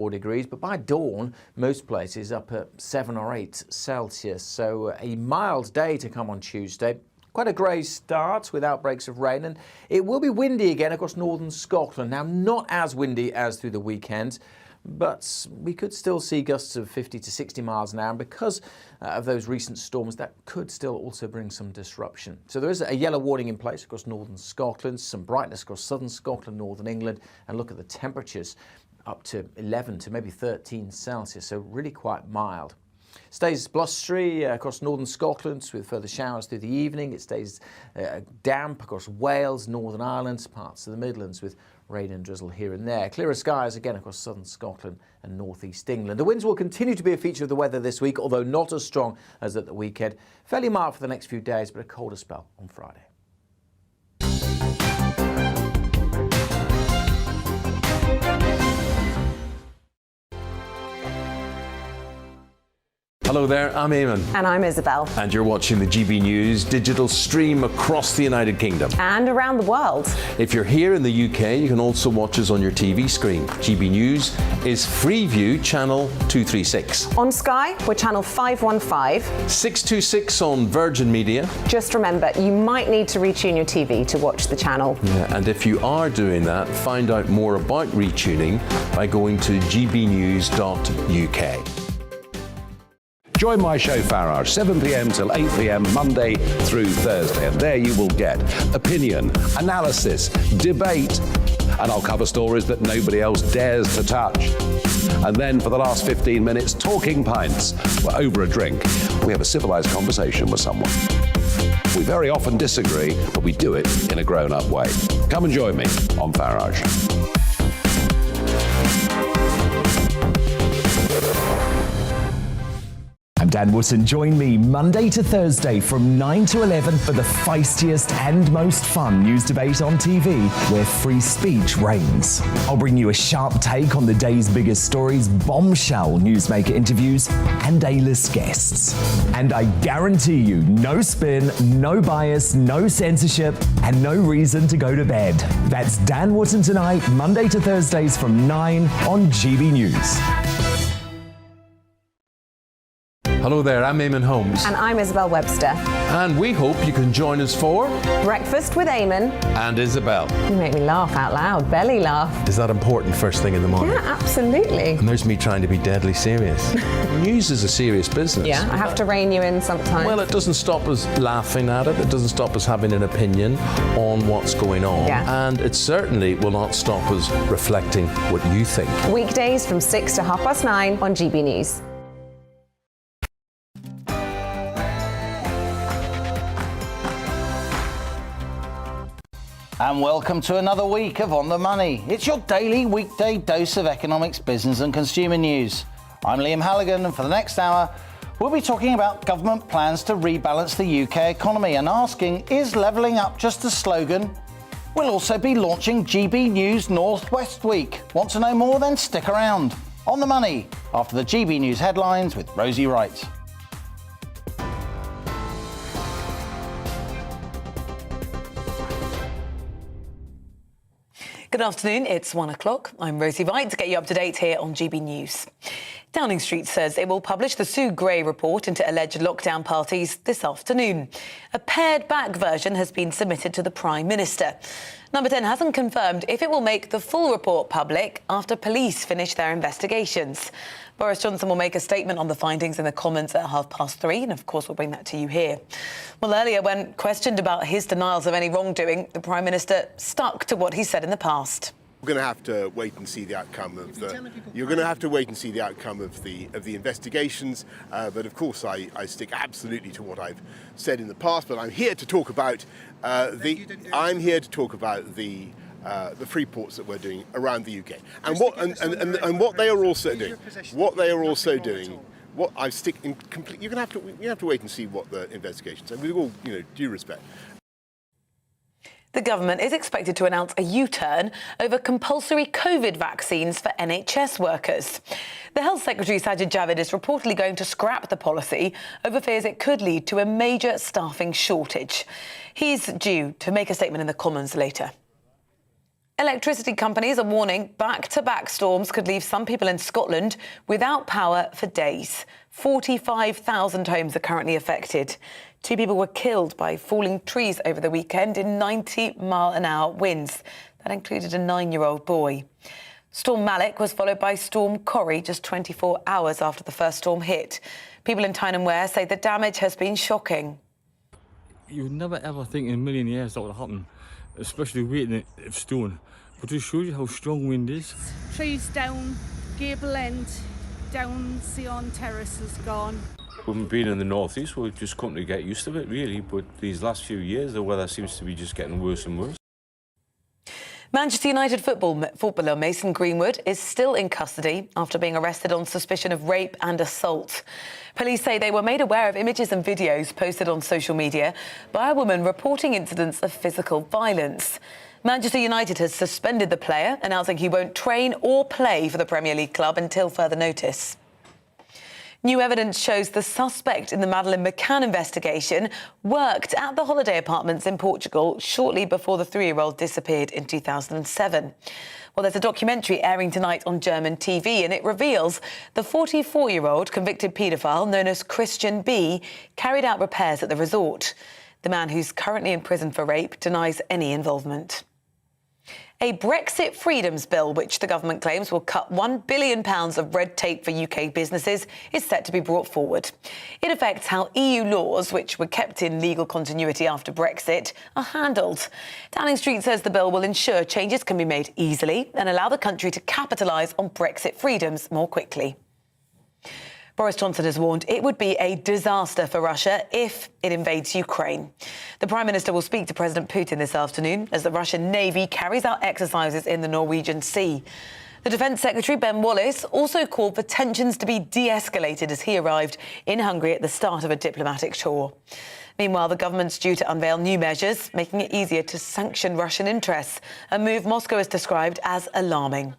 4 degrees, but by dawn, most places up at 7 or 8 Celsius. So a mild day to come on Tuesday. Quite a grey start with outbreaks of rain, and it will be windy again across northern Scotland. Now, not as windy as through the weekend, but we could still see gusts of 50 to 60 miles an hour, and because of those recent storms, that could still also bring some disruption. So there is a yellow warning in place across northern Scotland, some brightness across southern Scotland, northern England, and look at the temperatures up to 11 to maybe 13 Celsius, so really quite mild. Stays blustery across northern Scotland with further showers through the evening. It stays damp across Wales, Northern Ireland, parts of the Midlands with rain and drizzle here and there. Clearer skies again across southern Scotland and northeast England. The winds will continue to be a feature of the weather this week, although not as strong as at the weekend. Fairly mild for the next few days, but a colder spell on Friday. Hello there, I'm Eamon. And I'm Isabel. And you're watching the GB News digital stream across the United Kingdom. And around the world. If you're here in the UK, you can also watch us on your TV screen. GB News is Freeview channel 236. On Sky, we're channel 515. 626 on Virgin Media. Just remember, you might need to retune your TV to watch the channel. Yeah, and if you are doing that, find out more about retuning by going to gbnews.uk. Join my show Farage, 7 p.m. till 8 p.m. Monday through Thursday, and there you will get opinion, analysis, debate, and I'll cover stories that nobody else dares to touch. And then for the last 15 minutes, talking pints. We're over a drink. We have a civilized conversation with someone. We very often disagree, but we do it in a grown-up way. Come and join me on Farage. I'm Dan Wootton. Join me Monday to Thursday from 9 to 11 for the feistiest and most fun news debate on TV, where free speech reigns. I'll bring you a sharp take on the day's biggest stories, bombshell newsmaker interviews, and A-list guests. And I guarantee you, no spin, no bias, no censorship, and no reason to go to bed. That's Dan Wootton tonight, Monday to Thursdays from 9 on GB News. Hello there, I'm Eamon Holmes. And I'm Isabel Webster. And we hope you can join us for Breakfast with Eamon and Isabel. You make me laugh out loud, belly laugh. Is that important first thing in the morning? Yeah, absolutely. And there's me trying to be deadly serious. News is a serious business. Yeah, I have to rein you in sometimes. Well, it doesn't stop us laughing at it. It doesn't stop us having an opinion on what's going on. Yeah. And it certainly will not stop us reflecting what you think. Weekdays from 6 to 9:30 on GB News. And welcome to another week of On the Money. It's your daily weekday dose of economics, business and consumer news. I'm Liam Halligan, and for the next hour, we'll be talking about government plans to rebalance the UK economy and asking, is levelling up just a slogan? We'll also be launching GB News Northwest Week. Want to know more? Then stick around. On the Money, after the GB News headlines with Rosie Wright. Good afternoon, it's 1 o'clock. I'm Rosie Wright to get you up to date here on GB News. Downing Street says it will publish the Sue Gray report into alleged lockdown parties this afternoon. A pared-back version has been submitted to the Prime Minister. Number 10 hasn't confirmed if it will make the full report public after police finish their investigations. Boris Johnson will make a statement on the findings in the Commons at 3:30, and of course we'll bring that to you here. Well, earlier, when questioned about his denials of any wrongdoing, the Prime Minister stuck to what he said in the past. We're going to have to wait and see the outcome of the. You're going to have to wait and see the outcome of the investigations. But of course, I stick absolutely to what I've said in the past. But I'm here to talk about the free ports that we're doing around the UK, and what they are also doing. What they are also doing. What I stick in complete. You have to wait and see what the investigations. And with all due respect. The government is expected to announce a U-turn over compulsory COVID vaccines for NHS workers. The Health Secretary, Sajid Javid, is reportedly going to scrap the policy over fears it could lead to a major staffing shortage. He's due to make a statement in the Commons later. Electricity companies are warning back-to-back storms could leave some people in Scotland without power for days. 45,000 homes are currently affected. 2 people were killed by falling trees over the weekend in 90-mile-an-hour winds. That included a 9-year-old boy. Storm Malik was followed by Storm Corrie just 24 hours after the first storm hit. People in Tyne and Wear say the damage has been shocking. You would never ever think in a million years that would happen, especially waiting of stone. But it shows you how strong wind is. Trees down, gable end, down, Sion Terrace is gone. We've been in the northeast, we've just come to get used to it really, but these last few years the weather seems to be just getting worse and worse. Manchester United footballer Mason Greenwood is still in custody after being arrested on suspicion of rape and assault. Police say they were made aware of images and videos posted on social media by a woman reporting incidents of physical violence. Manchester United has suspended the player, announcing he won't train or play for the Premier League club until further notice. New evidence shows the suspect in the Madeleine McCann investigation worked at the holiday apartments in Portugal shortly before the 3-year-old disappeared in 2007. Well, there's a documentary airing tonight on German TV, and it reveals the 44-year-old convicted paedophile known as Christian B carried out repairs at the resort. The man, who's currently in prison for rape, denies any involvement. A Brexit freedoms bill, which the government claims will cut £1 billion of red tape for UK businesses, is set to be brought forward. It affects how EU laws, which were kept in legal continuity after Brexit, are handled. Downing Street says the bill will ensure changes can be made easily and allow the country to capitalise on Brexit freedoms more quickly. Boris Johnson has warned it would be a disaster for Russia if it invades Ukraine. The Prime Minister will speak to President Putin this afternoon as the Russian Navy carries out exercises in the Norwegian Sea. The Defence Secretary, Ben Wallace, also called for tensions to be de-escalated as he arrived in Hungary at the start of a diplomatic tour. Meanwhile, the government's due to unveil new measures, making it easier to sanction Russian interests, a move Moscow has described as alarming.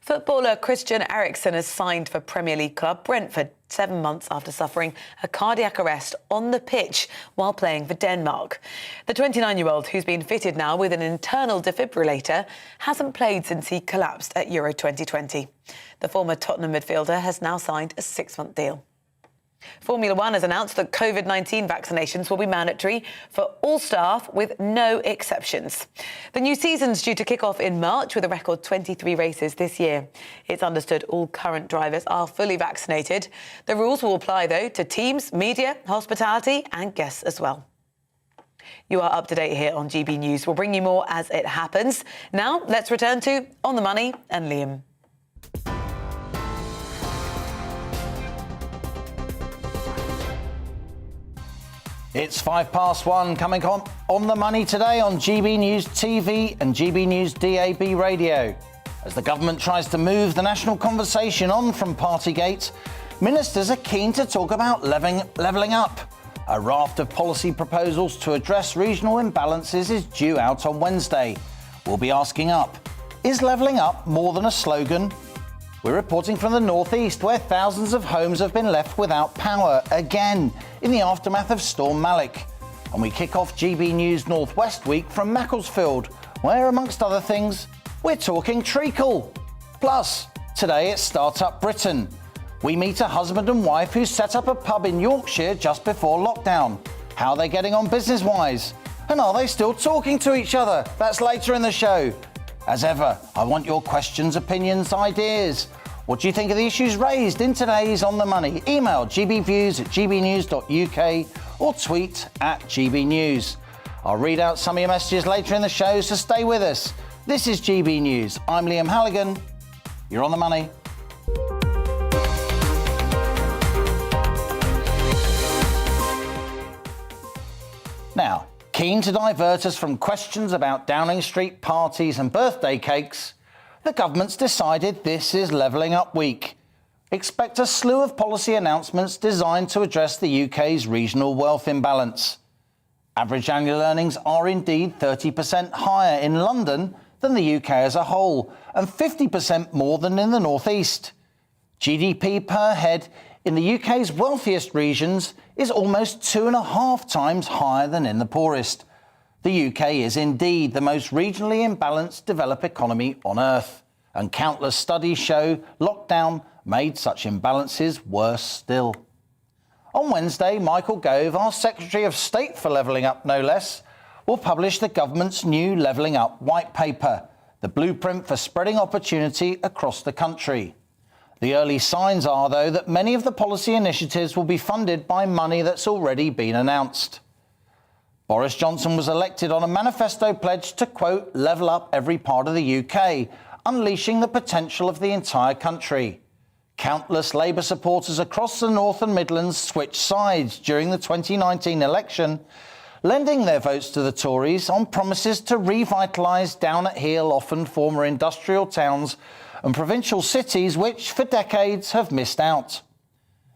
Footballer Christian Eriksen has signed for Premier League club Brentford 7 months after suffering a cardiac arrest on the pitch while playing for Denmark. The 29-year-old, who's been fitted now with an internal defibrillator, hasn't played since he collapsed at Euro 2020. The former Tottenham midfielder has now signed a 6-month deal. Formula One has announced that COVID-19 vaccinations will be mandatory for all staff with no exceptions. The new season's due to kick off in March with a record 23 races this year. It's understood all current drivers are fully vaccinated. The rules will apply, though, to teams, media, hospitality and guests as well. You are up to date here on GB News. We'll bring you more as it happens. Now, let's return to On the Money and Liam. It's 1:05 coming on the money today on GB News TV and GB News DAB radio. As the government tries to move the national conversation on from Partygate, ministers are keen to talk about levelling up. A raft of policy proposals to address regional imbalances is due out on Wednesday. We'll be asking up, is levelling up more than a slogan? We're reporting from the northeast, where thousands of homes have been left without power again in the aftermath of Storm Malik. And we kick off GB News Northwest Week from Macclesfield, where, amongst other things, we're talking treacle. Plus, today it's Startup Britain. We meet a husband and wife who set up a pub in Yorkshire just before lockdown. How are they getting on business-wise? And are they still talking to each other? That's later in the show. As ever, I want your questions, opinions, ideas. What do you think of the issues raised in today's On the Money? Email gbviews@gbnews.uk or tweet @gbnews. I'll read out some of your messages later in the show, so stay with us. This is GB News. I'm Liam Halligan. You're on the money. Now, keen to divert us from questions about Downing Street parties and birthday cakes, the government's decided this is Levelling Up Week. Expect a slew of policy announcements designed to address the UK's regional wealth imbalance. Average annual earnings are indeed 30% higher in London than the UK as a whole, and 50% more than in the North East. GDP per head in the UK's wealthiest regions is almost 2.5 times higher than in the poorest. The UK is indeed the most regionally imbalanced developed economy on earth, and countless studies show lockdown made such imbalances worse still. On Wednesday, Michael Gove, our Secretary of State for Levelling Up no less, will publish the government's new Levelling Up white paper, the blueprint for spreading opportunity across the country. The early signs are, though, that many of the policy initiatives will be funded by money that's already been announced. Boris Johnson was elected on a manifesto pledge to, quote, level up every part of the UK, unleashing the potential of the entire country. Countless Labour supporters across the North and Midlands switched sides during the 2019 election, lending their votes to the Tories on promises to revitalise down at heel, often former industrial towns and provincial cities which, for decades, have missed out.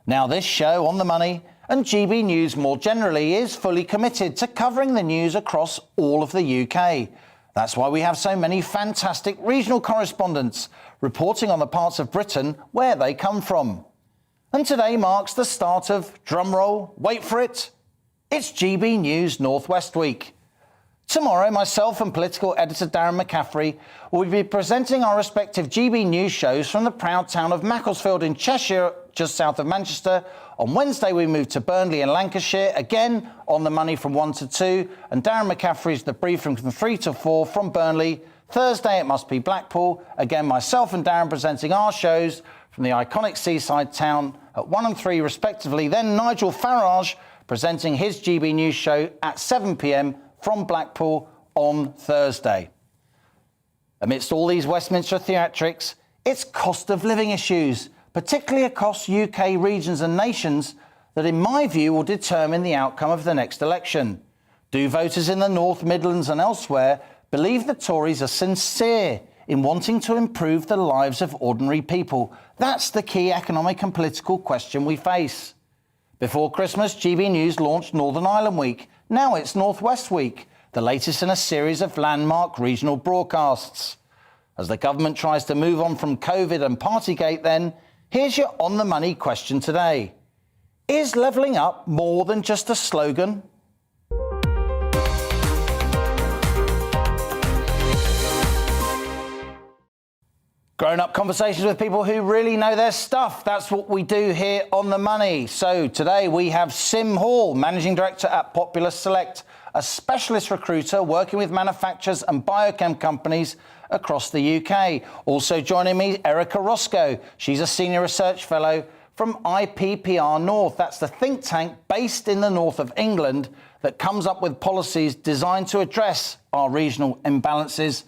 Now this show, On the Money, and GB News more generally, is fully committed to covering the news across all of the UK. That's why we have so many fantastic regional correspondents reporting on the parts of Britain where they come from. And today marks the start of, drumroll, wait for it, it's GB News North West Week. Tomorrow, myself and political editor Darren McCaffrey will be presenting our respective GB News shows from the proud town of Macclesfield in Cheshire, just south of Manchester. On Wednesday, we move to Burnley in Lancashire, again on the money from 1 to 2, and Darren McCaffrey's The Briefing from 3 to 4 from Burnley. Thursday, it must be Blackpool. Again, myself and Darren presenting our shows from the iconic seaside town at 1 and 3 respectively. Then Nigel Farage presenting his GB News show at 7 p.m. from Blackpool on Thursday. Amidst all these Westminster theatrics, it's cost of living issues, particularly across UK regions and nations, that in my view will determine the outcome of the next election. Do voters in the North Midlands and elsewhere believe the Tories are sincere in wanting to improve the lives of ordinary people? That's the key economic and political question we face. Before Christmas, GB News launched Northern Ireland Week. Now it's North West Week, the latest in a series of landmark regional broadcasts. As the government tries to move on from COVID and Partygate then, here's your On the Money question today. Is levelling up more than just a slogan? Grown-up conversations with people who really know their stuff. That's what we do here on The Money. So today we have Sim Hall, Managing Director at Popular Select, a specialist recruiter working with manufacturers and biochem companies across the UK. Also joining me, Erica Roscoe. She's a Senior Research Fellow from IPPR North. That's the think tank based in the north of England that comes up with policies designed to address our regional imbalances.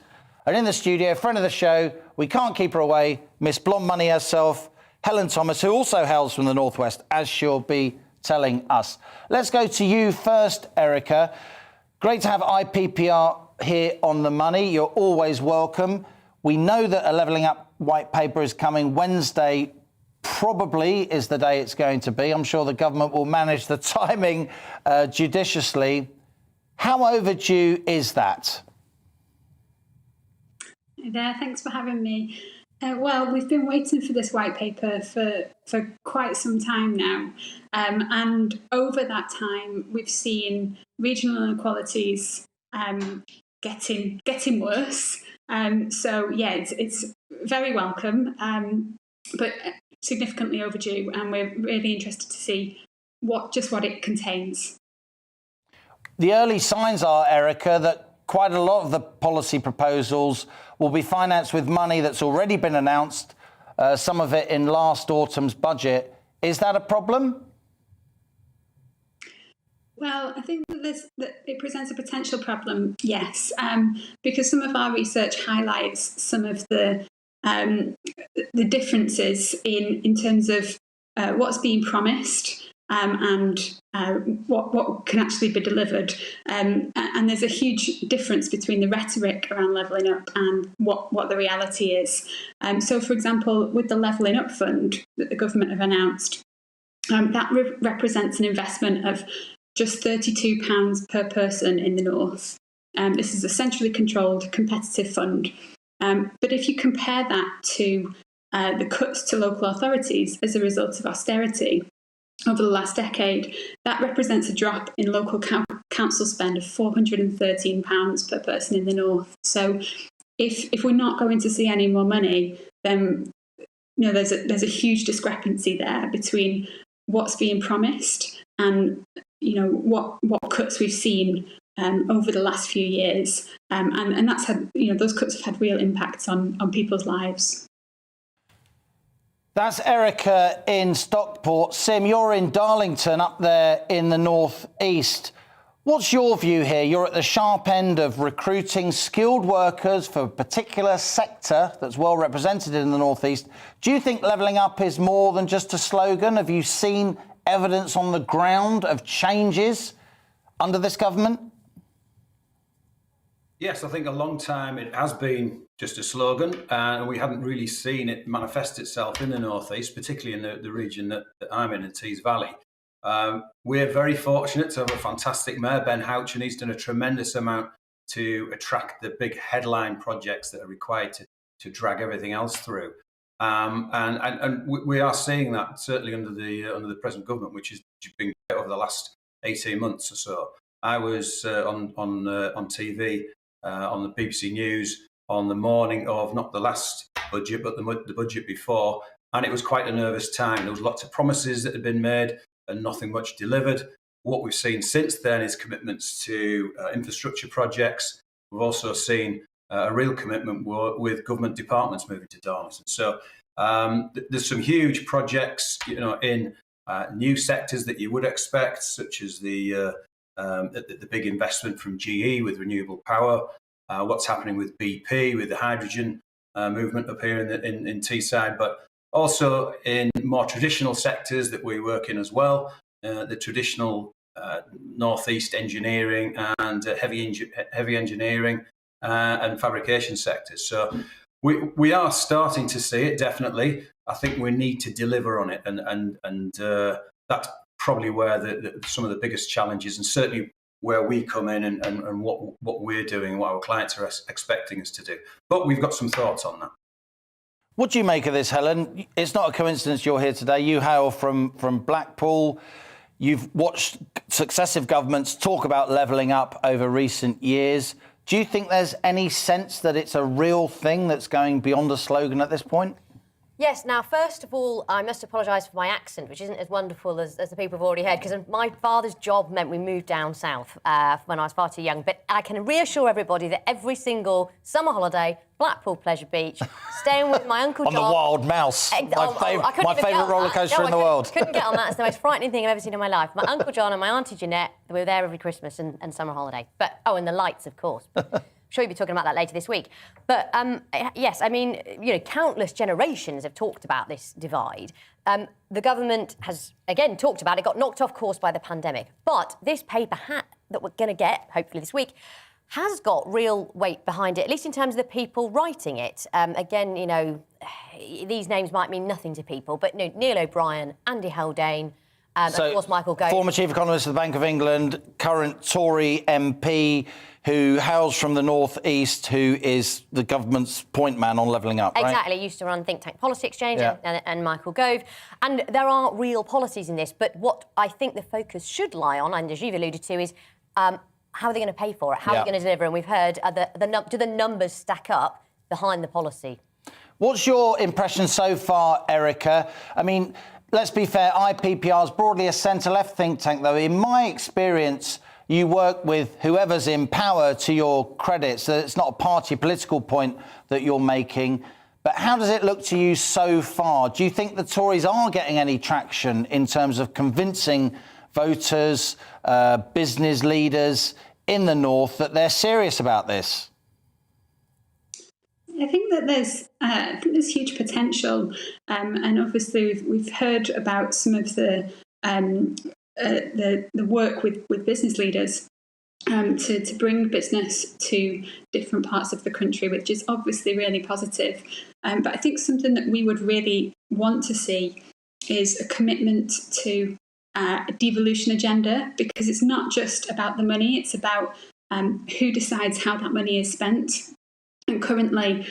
And in the studio, friend of the show, we can't keep her away, Miss Blonde Money herself, Helen Thomas, who also hails from the Northwest, as she'll be telling us. Let's go to you first, Erica. Great to have IPPR here on The Money. You're always welcome. We know that a Levelling Up white paper is coming Wednesday, probably is the day it's going to be. I'm sure the government will manage the timing judiciously. How overdue is that? Hi there, thanks for having me. Well, we've been waiting for this white paper for quite some time now. And over that time, we've seen regional inequalities getting worse. So, yeah, it's very welcome, but significantly overdue. And we're really interested to see what it contains. The early signs are, Erica, that quite a lot of the policy proposals will be financed with money that's already been announced, some of it in last autumn's budget. Is that a problem? Well, I think that it presents a potential problem, yes, because some of our research highlights some of the differences in terms of what's being promised and what can actually be delivered. And there's a huge difference between the rhetoric around levelling up and what the reality is. So, for example, with the Levelling Up Fund that the government have announced, that represents an investment of just £32 per person in the north. This is a centrally controlled competitive fund. But if you compare that to the cuts to local authorities as a result of austerity over the last decade, that represents a drop in local council spend of £413 per person in the north. So if we're not going to see any more money, then there's a huge discrepancy there between what's being promised and what cuts we've seen over the last few years, and that's had those cuts have had real impacts on people's lives. That's Erica in Stockport. Sim, you're in Darlington up there in the northeast. What's your view here? You're at the sharp end of recruiting skilled workers for a particular sector that's well represented in the northeast. Do you think levelling up is more than just a slogan? Have you seen evidence on the ground of changes under this government? Yes, I think a long time it has been just a slogan, and we hadn't really seen it manifest itself in the northeast, particularly in the region that I'm in Tees Valley. We're very fortunate to have a fantastic mayor, Ben Houch, and he's done a tremendous amount to attract the big headline projects that are required to drag everything else through. And we are seeing that certainly under the present government, which has been over the last 18 months or so. I was on TV on the BBC News on the morning of not the last budget, but the budget before, and it was quite a nervous time. There was lots of promises that had been made and nothing much delivered. What we've seen since then is commitments to infrastructure projects. We've also seen a real commitment with government departments moving to Darlington. So there's some huge projects, in new sectors that you would expect, such as the big investment from GE with renewable power. What's happening with BP with the hydrogen movement up here in Teesside, but also in more traditional sectors that we work in as well, the traditional northeast engineering and heavy engineering and fabrication sectors. So we are starting to see it, definitely. I think we need to deliver on it, and that's probably where some of the biggest challenges, and certainly where we come in and what we're doing, what our clients are expecting us to do. But we've got some thoughts on that. What do you make of this, Helen? It's not a coincidence you're here today. You hail from Blackpool. You've watched successive governments talk about levelling up over recent years. Do you think there's any sense that it's a real thing that's going beyond a slogan at this point? Yes. Now, first of all, I must apologise for my accent, which isn't as wonderful as the people have already heard, because my father's job meant we moved down south when I was far too young. But I can reassure everybody that every single summer holiday, Blackpool Pleasure Beach, staying with my Uncle John. On the Wild Mouse, my favourite roller coaster in the world. Couldn't get on that. It's the most frightening thing I've ever seen in my life. My Uncle John and my Auntie Jeanette, we were there every Christmas and summer holiday. But, and the lights, of course. I'm sure you'll be talking about that later this week. But, yes, I mean, countless generations have talked about this divide. The government has, again, talked about it, got knocked off course by the pandemic. But this paper hat that we're going to get, hopefully this week, has got real weight behind it, at least in terms of the people writing it. Again, these names might mean nothing to people, but Neil O'Brien, Andy Haldane, and of course Michael Gove. Former Chief Economist of the Bank of England, current Tory MP, who hails from the North East, who is the government's point man on levelling up, right? Exactly. Used to run Think Tank Policy Exchange and Michael Gove. And there are real policies in this, but what I think the focus should lie on, and as you've alluded to, is how are they going to pay for it? How are they going to deliver? And we've heard, do the numbers stack up behind the policy? What's your impression so far, Erica? I mean, let's be fair, IPPR is broadly a centre-left think tank, though. In my experience, you work with whoever's in power, to your credit, so it's not a party political point that you're making. But how does it look to you so far? Do you think the Tories are getting any traction in terms of convincing voters, business leaders in the North that they're serious about this? I think that there's huge potential, and obviously we've heard about some of the work with business leaders to bring business to different parts of the country, which is obviously really positive. But I think something that we would really want to see is a commitment to a devolution agenda, because it's not just about the money, it's about who decides how that money is spent. And currently,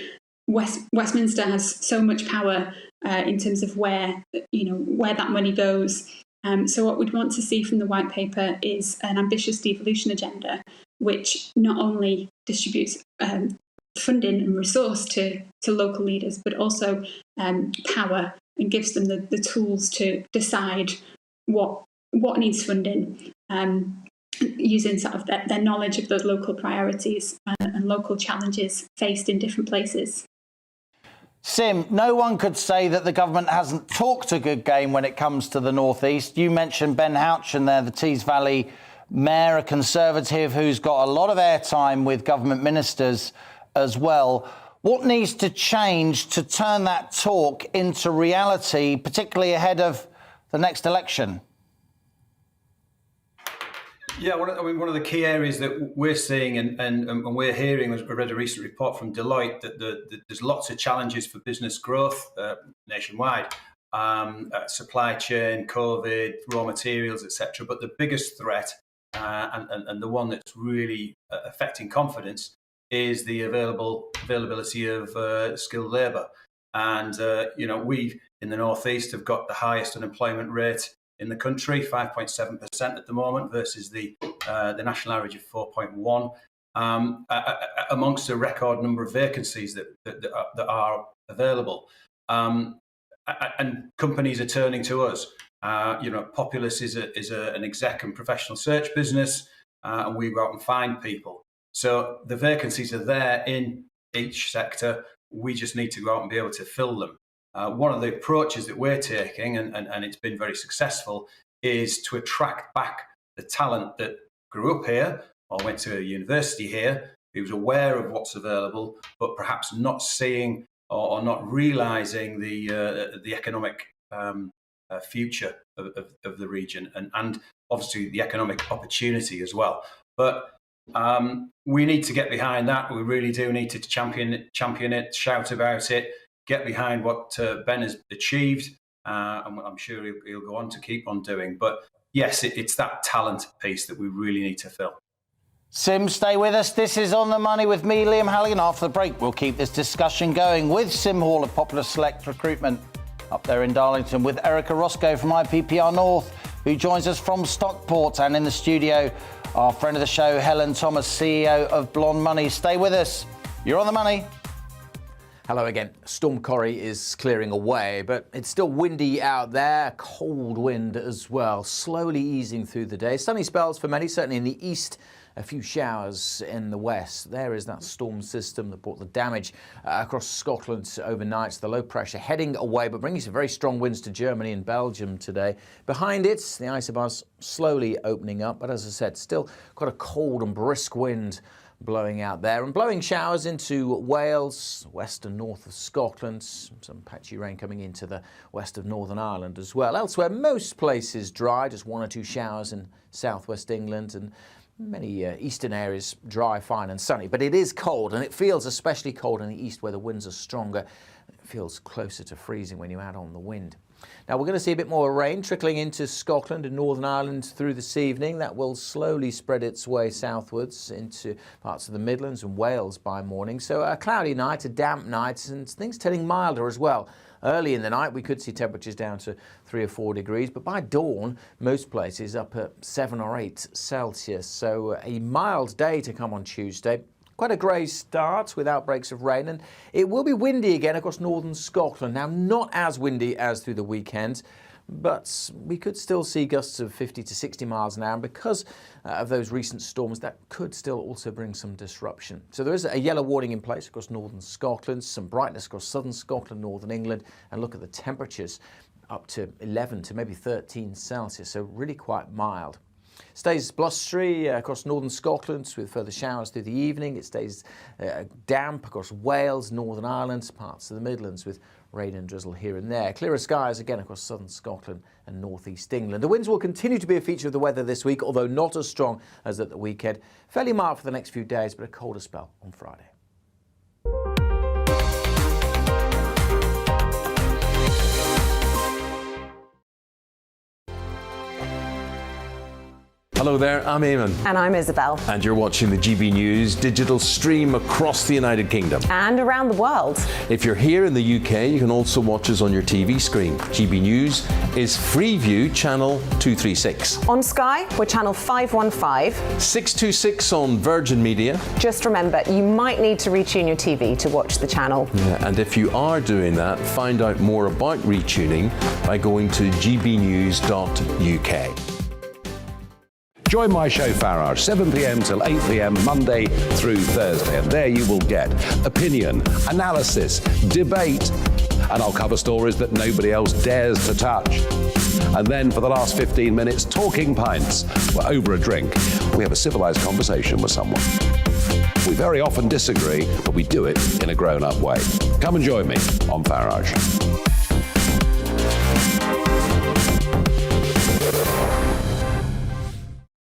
Westminster has so much power in terms of where that money goes. So what we'd want to see from the white paper is an ambitious devolution agenda, which not only distributes funding and resource to local leaders, but also power, and gives them the tools to decide what needs funding, using sort of their knowledge of those local priorities and local challenges faced in different places. Sim, no one could say that the government hasn't talked a good game when it comes to the North East. You mentioned Ben Houchen there, the Tees Valley Mayor, a Conservative who's got a lot of airtime with government ministers as well. What needs to change to turn that talk into reality, particularly ahead of the next election? Yeah, one of the key areas that we're seeing and we're hearing, I read a recent report from Deloitte, that there's lots of challenges for business growth nationwide, supply chain, COVID, raw materials, etc. But the biggest threat and the one that's really affecting confidence is the availability of skilled labour. And we in the North East have got the highest unemployment rate in the country, 5.7% at the moment, versus the national average of 4.1%, amongst a record number of vacancies that are available. And companies are turning to us. Populous is an exec and professional search business, and we go out and find people. So the vacancies are there in each sector. We just need to go out and be able to fill them. One of the approaches that we're taking, and it's been very successful, is to attract back the talent that grew up here or went to a university here, who's aware of what's available, but perhaps not seeing or not realising the economic future of the region and obviously the economic opportunity as well. But we need to get behind that. We really do need to champion it, shout about it, get behind what Ben has achieved, and I'm sure he'll go on to keep on doing. But yes, it's that talent piece that we really need to fill. Sim, stay with us. This is On the Money with me, Liam Halligan. After the break, we'll keep this discussion going with Sim Hall of Popular Select Recruitment up there in Darlington, with Erica Roscoe from IPPR North, who joins us from Stockport, and in the studio, our friend of the show, Helen Thomas, CEO of Blonde Money. Stay with us. You're On the Money. Hello again. Storm Corrie is clearing away, but it's still windy out there. Cold wind as well, slowly easing through the day. Sunny spells for many, certainly in the east. A few showers in the west. There is that storm system that brought the damage across Scotland overnight. The low pressure heading away, but bringing some very strong winds to Germany and Belgium today. Behind it, the isobars slowly opening up, but as I said, still quite a cold and brisk wind blowing out there, and blowing showers into Wales, west and north of Scotland, some patchy rain coming into the west of Northern Ireland as well. Elsewhere, most places dry, just one or two showers in southwest England, and many eastern areas dry, fine and sunny. But it is cold, and it feels especially cold in the east where the winds are stronger. It feels closer to freezing when you add on the wind. Now we're going to see a bit more rain trickling into Scotland and Northern Ireland through this evening. That will slowly spread its way southwards into parts of the Midlands and Wales by morning. So a cloudy night, a damp night, and things turning milder as well. Early in the night, we could see temperatures down to 3 or 4 degrees, but by dawn, most places up at 7 or 8 Celsius. So a mild day to come on Tuesday. Quite a grey start with outbreaks of rain, and it will be windy again across northern Scotland. Now, not as windy as through the weekend, but we could still see gusts of 50 to 60 miles an hour, and because of those recent storms, that could still also bring some disruption. So there is a yellow warning in place across northern Scotland, some brightness across southern Scotland, northern England, and look at the temperatures up to 11 to maybe 13 Celsius, so really quite mild. Stays blustery across northern Scotland with further showers through the evening. It stays damp across Wales, Northern Ireland, parts of the Midlands with rain and drizzle here and there. Clearer skies again across southern Scotland and northeast England. The winds will continue to be a feature of the weather this week, although not as strong as at the weekend. Fairly mild for the next few days, but a colder spell on Friday. Hello there, I'm Eamon. And I'm Isabel. And you're watching the GB News digital stream across the United Kingdom. And around the world. If you're here in the UK, you can also watch us on your TV screen. GB News is Freeview channel 236. On Sky, we're channel 515. 626 on Virgin Media. Just remember, you might need to retune your TV to watch the channel. Yeah, and if you are doing that, find out more about retuning by going to gbnews.uk. Join my show Farage, 7 p.m. till 8 p.m. Monday through Thursday, and there you will get opinion, analysis, debate, and I'll cover stories that nobody else dares to touch. And then for the last 15 minutes, talking pints. We're over a drink. We have a civilized conversation with someone. We very often disagree, but we do it in a grown-up way. Come and join me on Farage.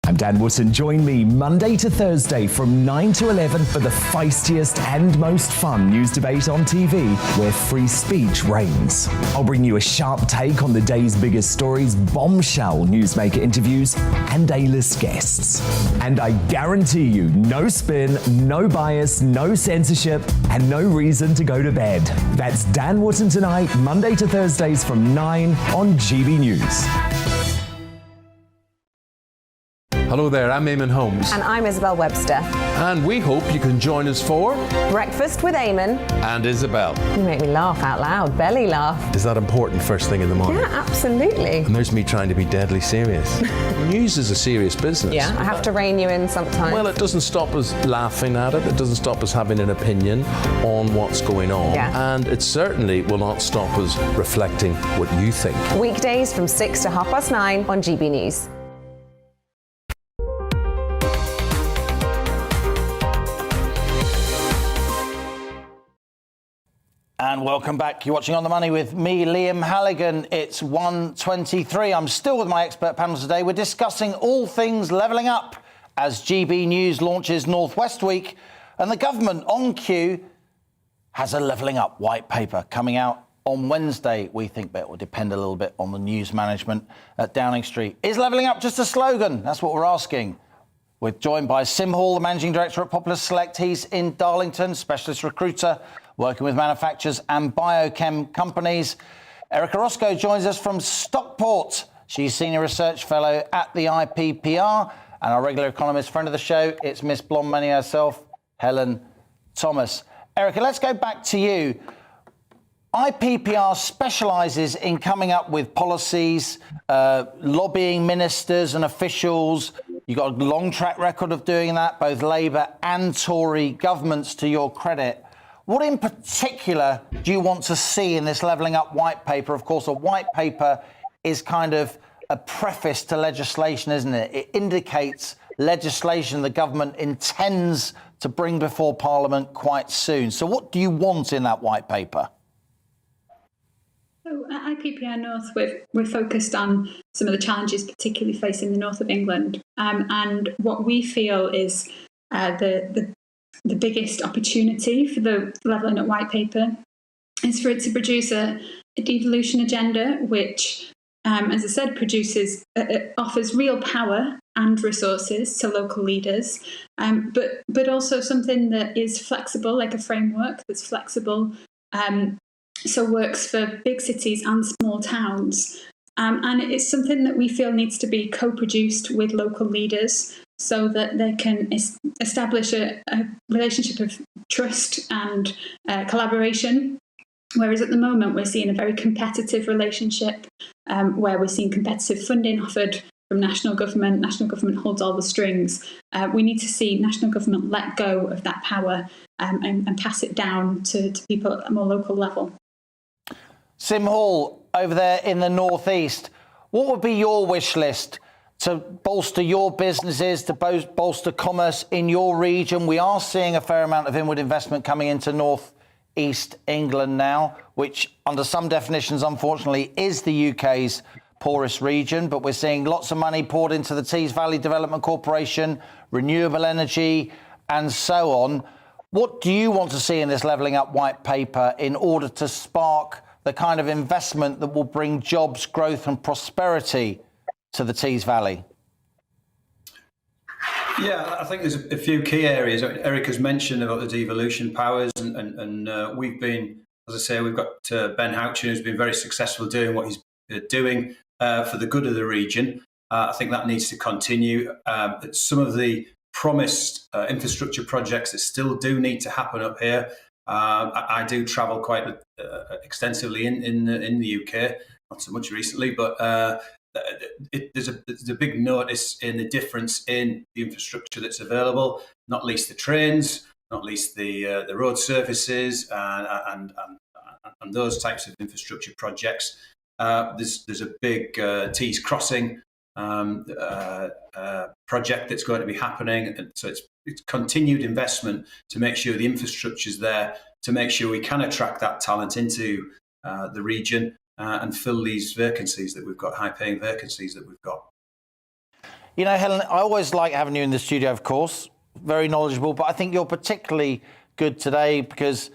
I'm Dan Wootton. Join me Monday to Thursday from 9 to 11 for the feistiest and most fun news debate on TV, where free speech reigns. I'll bring you a sharp take on the day's biggest stories, bombshell newsmaker interviews, and A-list guests. And I guarantee you, no spin, no bias, no censorship, and no reason to go to bed. That's Dan Wootton tonight, Monday to Thursdays from 9 on GB News. Hello there, I'm Eamon Holmes. And I'm Isabel Webster. And we hope you can join us for Breakfast with Eamon. And Isabel. You make me laugh out loud, belly laugh. Is that important first thing in the morning? Yeah, absolutely. And there's me trying to be deadly serious. News is a serious business. Yeah, I have to rein you in sometimes. Well, it doesn't stop us laughing at it. It doesn't stop us having an opinion on what's going on. Yeah. And it certainly will not stop us reflecting what you think. Weekdays from 6 to 9:30 on GB News. And welcome back. You're watching On the Money with me, Liam Halligan. It's 1:23. I'm still with my expert panel today. We're discussing all things levelling up as GB News launches North West Week, and the government on cue has a levelling up white paper coming out on Wednesday. We think that will depend a little bit on the news management at Downing Street. Is levelling up just a slogan? That's what we're asking. We're joined by Sim Hall, the Managing Director at Popular Select. He's in Darlington, specialist recruiter, working with manufacturers and biochem companies. Erica Roscoe joins us from Stockport. She's Senior Research Fellow at the IPPR. And our regular economist friend of the show, it's Miss Blonde Money herself, Helen Thomas. Erica, let's go back to you. IPPR specialises in coming up with policies, lobbying ministers and officials. You've got a long track record of doing that, both Labour and Tory governments, to your credit. What in particular do you want to see in this levelling up white paper? Of course, a white paper is kind of a preface to legislation, isn't it? It indicates legislation the government intends to bring before Parliament quite soon. So what do you want in that white paper? So at IPPR North, we're focused on some of the challenges particularly facing the north of England. And what we feel is the biggest opportunity for the levelling up white paper is for it to produce a devolution agenda, which, as I said, offers real power and resources to local leaders, but also something that is flexible, like a framework that's flexible, so works for big cities and small towns. And it's something that we feel needs to be co-produced with local leaders so that they can establish a relationship of trust and collaboration. Whereas at the moment, we're seeing a very competitive relationship where we're seeing competitive funding offered from national government. National government holds all the strings. We need to see national government let go of that power and pass it down to people at a more local level. Sim Hall, over there in the northeast, what would be your wish list to bolster your businesses, to bolster commerce in your region? We are seeing a fair amount of inward investment coming into northeast England now, which under some definitions, unfortunately, is the UK's poorest region. But we're seeing lots of money poured into the Tees Valley Development Corporation, renewable energy, and so on. What do you want to see in this levelling up white paper in order to spark the kind of investment that will bring jobs, growth and prosperity to the Tees Valley? Yeah, I think there's a few key areas. Eric has mentioned about the devolution powers, and we've been, as I say, we've got Ben Houchin, who's been very successful doing what he's doing for the good of the region. I think that needs to continue. Some of the promised infrastructure projects that still do need to happen up here. I do travel quite extensively in the UK, not so much recently, but there's a big notice in the difference in the infrastructure that's available, not least the trains, not least the road surfaces, and those types of infrastructure projects. There's a big Tees Crossing project that's going to be happening, and so it's continued investment to make sure the infrastructure's there, to make sure we can attract that talent into the region and fill these vacancies that we've got, high-paying vacancies that we've got. You know, Helen, I always like having you in the studio, of course, very knowledgeable, but I think you're particularly good today because,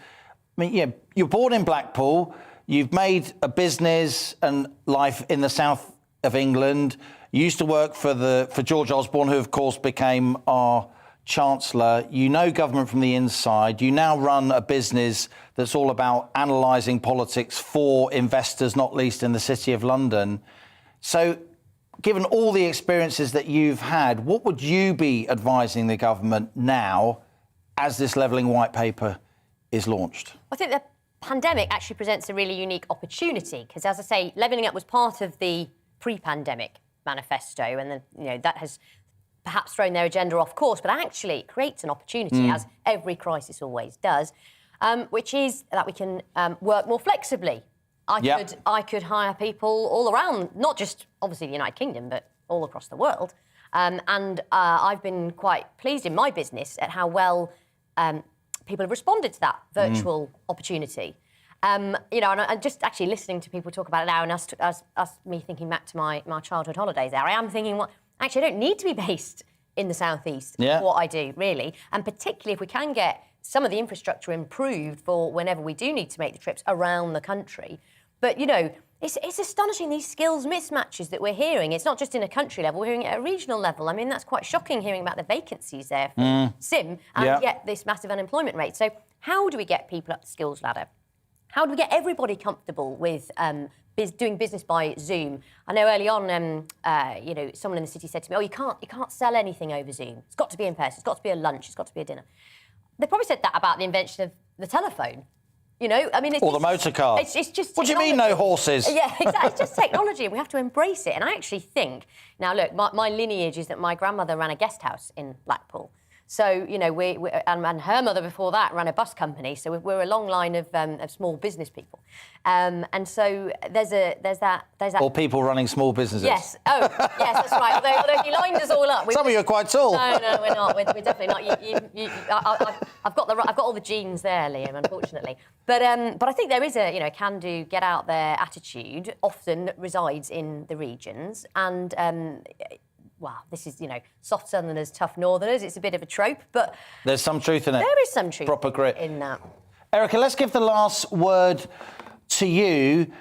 I mean, yeah, you're born in Blackpool, you've made a business and life in the south of England. You used to work for George Osborne, who, of course, became our Chancellor. You know government from the inside. You now run a business that's all about analysing politics for investors, not least in the City of London. So, given all the experiences that you've had, what would you be advising the government now as this levelling white paper is launched? I think the pandemic actually presents a really unique opportunity because, as I say, levelling up was part of the pre-pandemic manifesto, and that has perhaps thrown their agenda off course, but actually it creates an opportunity, as every crisis always does, which is that we can work more flexibly. I could hire people all around, not just obviously the United Kingdom, but all across the world. And I've been quite pleased in my business at how well people have responded to that virtual opportunity. And just actually listening to people talk about it now, and us me thinking back to my childhood holidays there, I am thinking, well, actually, I don't need to be based in the southeast for what I do, really. And particularly if we can get some of the infrastructure improved for whenever we do need to make the trips around the country. But, it's astonishing, these skills mismatches that we're hearing. It's not just in a country level, we're hearing it at a regional level. I mean, that's quite shocking hearing about the vacancies there for SIM and yet this massive unemployment rate. So how do we get people up the skills ladder? How do we get everybody comfortable with doing business by Zoom? I know early on, someone in the city said to me, "Oh, you can't sell anything over Zoom. It's got to be in person. It's got to be a lunch. It's got to be a dinner." They probably said that about the invention of the telephone. I mean, or the motor car. It's just. What do you mean, no horses? Yeah, exactly. It's just technology, and we have to embrace it. And I actually think now, look, my lineage is that my grandmother ran a guest house in Blackpool. So, and her mother before that ran a bus company. So we're a long line of small business people. And so there's that. Or people running small businesses. Yes. Oh, yes, that's right. Although you lined us all up. Some of you are quite tall. No, we're not. We're definitely not. I've got all the genes there, Liam, unfortunately. But I think there is a can-do, get out there attitude often resides in the regions. And well, this is, soft Southerners, tough Northerners. It's a bit of a trope, but there's some truth in it. There is some truth. Proper grit in that. Erica, let's give the last word to you.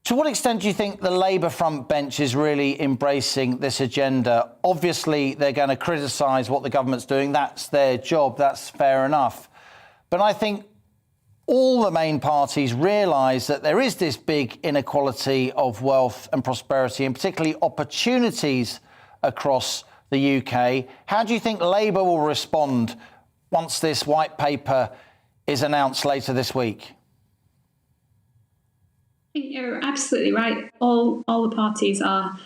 To what extent do you think the Labour front bench is really embracing this agenda? Obviously, they're going to criticise what the government's doing. That's their job. That's fair enough. But I think all the main parties realise that there is this big inequality of wealth and prosperity, and particularly opportunities across the UK. How do you think Labour will respond once this white paper is announced later this week? You're absolutely right. All the parties are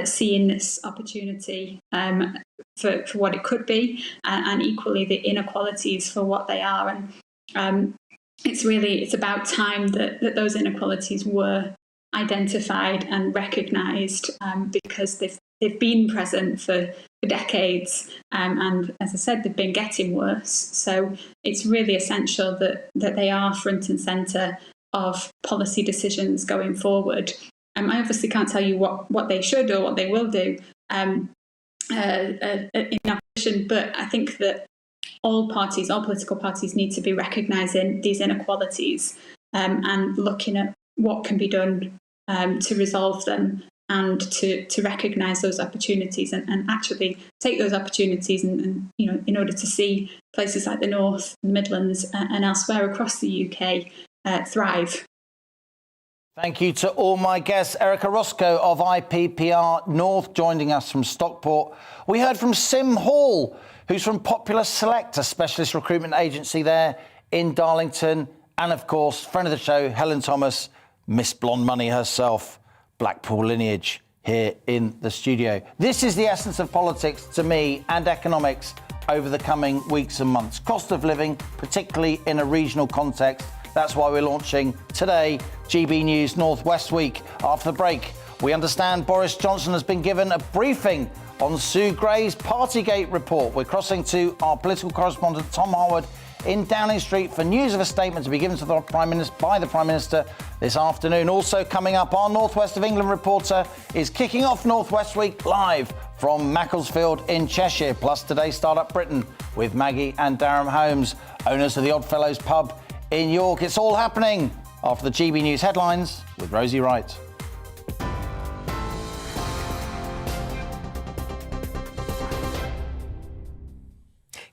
seeing this opportunity for what it could be, and equally the inequalities for what they are. And it's about time that those inequalities were identified and recognised, because they've been present for decades, and as I said, they've been getting worse. So it's really essential that they are front and centre of policy decisions going forward. I obviously can't tell you what they should or what they will do in opposition, but I think that all political parties need to be recognising these inequalities and looking at what can be done to resolve them. and to recognise those opportunities and actually take those opportunities and in order to see places like the North, the Midlands and elsewhere across the UK thrive. Thank you to all my guests. Erica Roscoe of IPPR North joining us from Stockport. We heard from Sim Hall, who's from Popular Select, a specialist recruitment agency there in Darlington. And of course, friend of the show, Helen Thomas, Miss Blonde Money herself, Blackpool lineage, here in the studio. This is the essence of politics to me and economics over the coming weeks and months. Cost of living, particularly in a regional context. That's why we're launching today GB News North West Week. After the break, we understand Boris Johnson has been given a briefing on Sue Gray's Partygate report. We're crossing to our political correspondent Tom Harwood in Downing Street for news of a statement to be given to the Prime Minister by the Prime Minister this afternoon. Also coming up, our North West of England reporter is kicking off North West Week live from Macclesfield in Cheshire. Plus today's Startup Britain with Maggie and Darren Holmes, owners of the Oddfellows pub in York. It's all happening after the GB News headlines with Rosie Wright.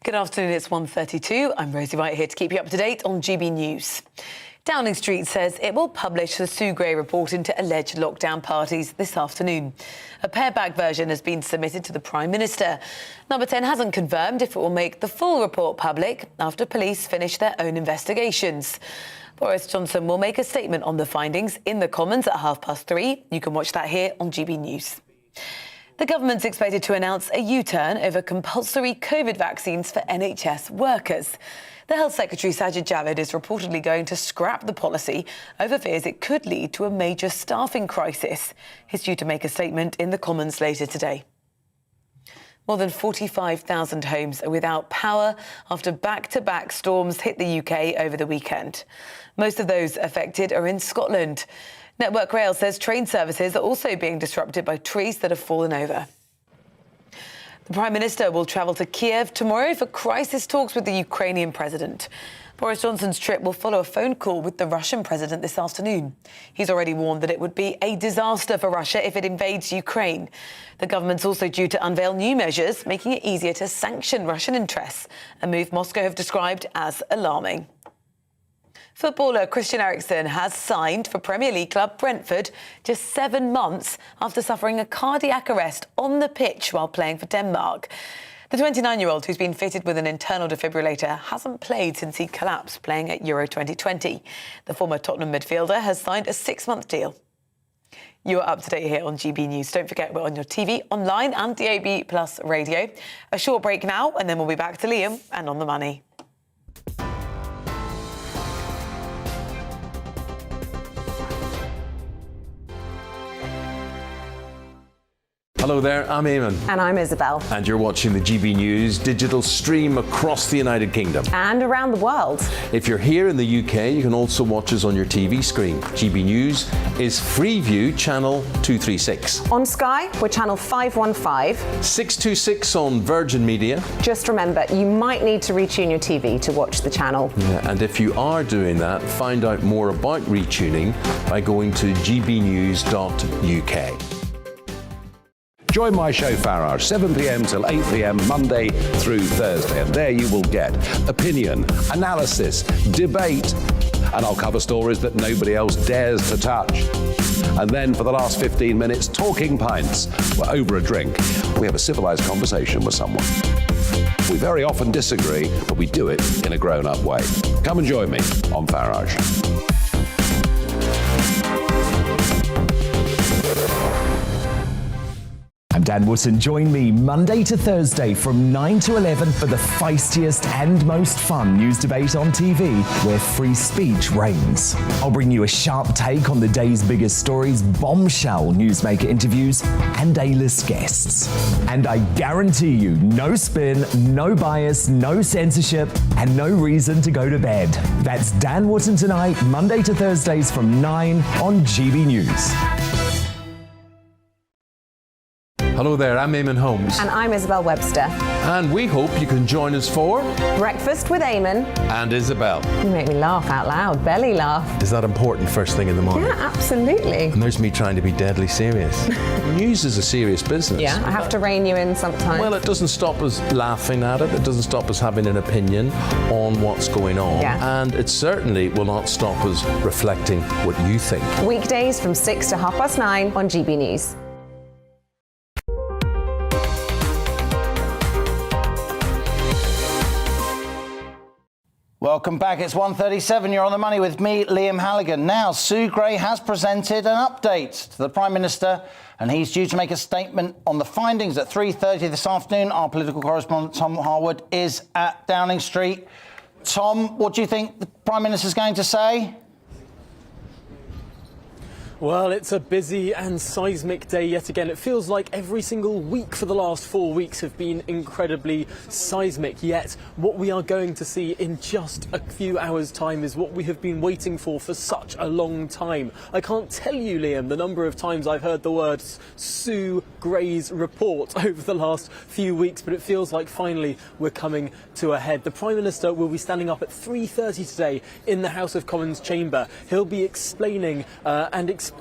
Good afternoon, it's 1:32. I'm Rosie Wright here to keep you up to date on GB News. Downing Street says it will publish the Sue Gray report into alleged lockdown parties this afternoon. A pared-back version has been submitted to the Prime Minister. Number 10 hasn't confirmed if it will make the full report public after police finish their own investigations. Boris Johnson will make a statement on the findings in the Commons at 3:30. You can watch that here on GB News. The government's expected to announce a U-turn over compulsory COVID vaccines for NHS workers. The Health Secretary Sajid Javid is reportedly going to scrap the policy over fears it could lead to a major staffing crisis. He's due to make a statement in the Commons later today. More than 45,000 homes are without power after back-to-back storms hit the UK over the weekend. Most of those affected are in Scotland. Network Rail says train services are also being disrupted by trees that have fallen over. The Prime Minister will travel to Kiev tomorrow for crisis talks with the Ukrainian president. Boris Johnson's trip will follow a phone call with the Russian president this afternoon. He's already warned that it would be a disaster for Russia if it invades Ukraine. The government's also due to unveil new measures, making it easier to sanction Russian interests, a move Moscow have described as alarming. Footballer Christian Eriksen has signed for Premier League club Brentford just 7 months after suffering a cardiac arrest on the pitch while playing for Denmark. The 29-year-old, who's been fitted with an internal defibrillator, hasn't played since he collapsed playing at Euro 2020. The former Tottenham midfielder has signed a 6-month deal. You are up to date here on GB News. Don't forget we're on your TV, online and DAB+ radio. A short break now and then we'll be back to Liam and On the Money. Hello there, I'm Eamon. And I'm Isabel. And you're watching the GB News digital stream across the United Kingdom. And around the world. If you're here in the UK, you can also watch us on your TV screen. GB News is Freeview channel 236. On Sky, we're channel 515. 626 on Virgin Media. Just remember, you might need to retune your TV to watch the channel. Yeah, and if you are doing that, find out more about retuning by going to gbnews.uk. Join my show Farage, 7 p.m. till 8 p.m. Monday through Thursday. And there you will get opinion, analysis, debate, and I'll cover stories that nobody else dares to touch. And then for the last 15 minutes, talking pints. We're over a drink. We have a civilized conversation with someone. We very often disagree, but we do it in a grown-up way. Come and join me on Farage. I'm Dan Wootton. Join me Monday to Thursday from 9 to 11 for the feistiest and most fun news debate on TV, where free speech reigns. I'll bring you a sharp take on the day's biggest stories, bombshell newsmaker interviews, and A-list guests. And I guarantee you, no spin, no bias, no censorship, and no reason to go to bed. That's Dan Wootton tonight, Monday to Thursdays from 9 on GB News. Hello there, I'm Eamon Holmes. And I'm Isabel Webster. And we hope you can join us for Breakfast with Eamon and Isabel. You make me laugh out loud, belly laugh. Is that important first thing in the morning? Yeah, absolutely. And there's me trying to be deadly serious. News is a serious business. Yeah, I have to rein you in sometimes. Well, it doesn't stop us laughing at it. It doesn't stop us having an opinion on what's going on. Yeah. And it certainly will not stop us reflecting what you think. Weekdays from 6 to 9:30 on GB News. Welcome back. It's 1:37. You're on the money with me, Liam Halligan. Now, Sue Gray has presented an update to the Prime Minister, and he's due to make a statement on the findings at 3:30 this afternoon. Our political correspondent, Tom Harwood, is at Downing Street. Tom, what do you think the Prime Minister's going to say? Well, it's a busy and seismic day yet again. It feels like every single week for the last 4 weeks have been incredibly seismic. Yet what we are going to see in just a few hours' time is what we have been waiting for such a long time. I can't tell you, Liam, the number of times I've heard the words Sue Gray's report over the last few weeks, but it feels like finally we're coming to a head. The Prime Minister will be standing up at 3:30 today in the House of Commons chamber. He'll be explaining and exploring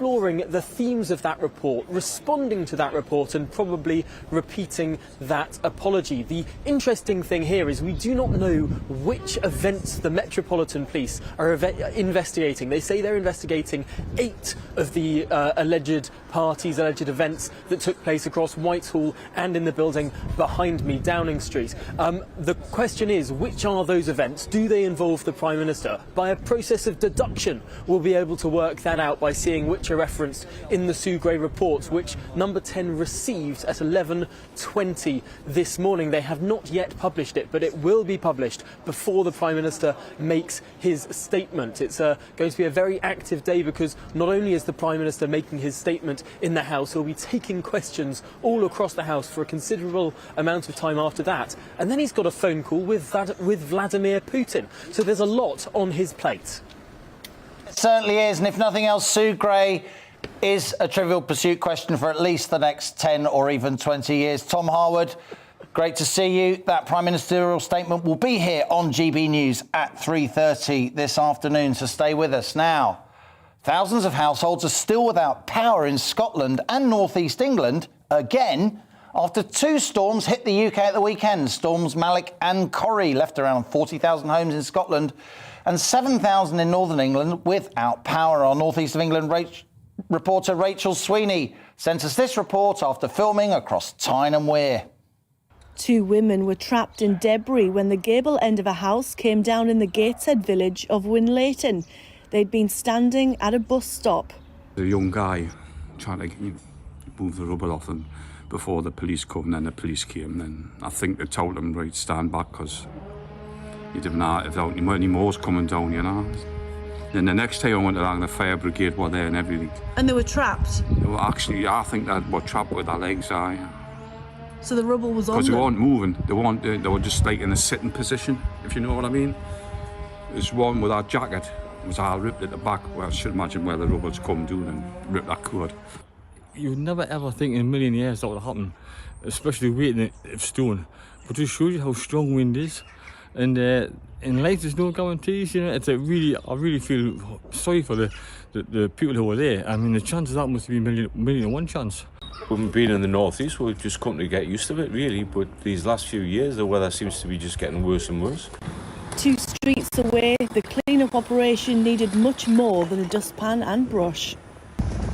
the themes of that report, responding to that report, and probably repeating that apology. The interesting thing here is we do not know which events the Metropolitan Police are investigating. They say they're investigating 8 of the alleged parties, alleged events that took place across Whitehall and in the building behind me, Downing Street. The question is, which are those events? Do they involve the Prime Minister? By a process of deduction, we'll be able to work that out by seeing which are referenced in the Sue Gray report, which Number 10 received at 11:20 this morning. They have not yet published it, but it will be published before the Prime Minister makes his statement. It's going to be a very active day because not only is the Prime Minister making his statement in the House, he'll be taking questions all across the House for a considerable amount of time after that. And then he's got a phone call with Vladimir Putin. So there's a lot on his plate. It certainly is, and if nothing else, Sue Gray is a Trivial Pursuit question for at least the next 10 or even 20 years. Tom Harwood, great to see you. That Prime Ministerial statement will be here on GB News at 3:30 this afternoon, so stay with us. Now, thousands of households are still without power in Scotland and North East England again after 2 storms hit the UK at the weekend. Storms Malik and Corrie left around 40,000 homes in Scotland and 7,000 in northern England without power. Our North East of England reporter Rachel Sweeney sent us this report after filming across Tyne and Wear. 2 women were trapped in debris when the gable end of a house came down in the Gateshead village of Winlayton. They'd been standing at a bus stop. The young guy trying to move the rubble off them before the police come, and then the police came. Then I think they told them, right, stand back, because you didn't know if any more's coming down, you know. Then the next day I went along, the fire brigade were there and everything. And they were trapped? They were actually, I think they were trapped with their legs, So the rubble was on them? Because they weren't moving, they were just like in a sitting position, if you know what I mean. There's one with our jacket, it was all ripped at the back. Well, I should imagine where the rubble's come down and ripped that cord. You would never ever think in a million years that would happen, especially weighting it of stone. But it shows you how strong wind is. And in life there's no guarantees, you know. I really feel sorry for the people who were there. I mean, the chances of that must be a million and one chance. We've been in the northeast, we've just come to get used to it really, but these last few years the weather seems to be just getting worse and worse. 2 streets away, the clean-up operation needed much more than a dustpan and brush.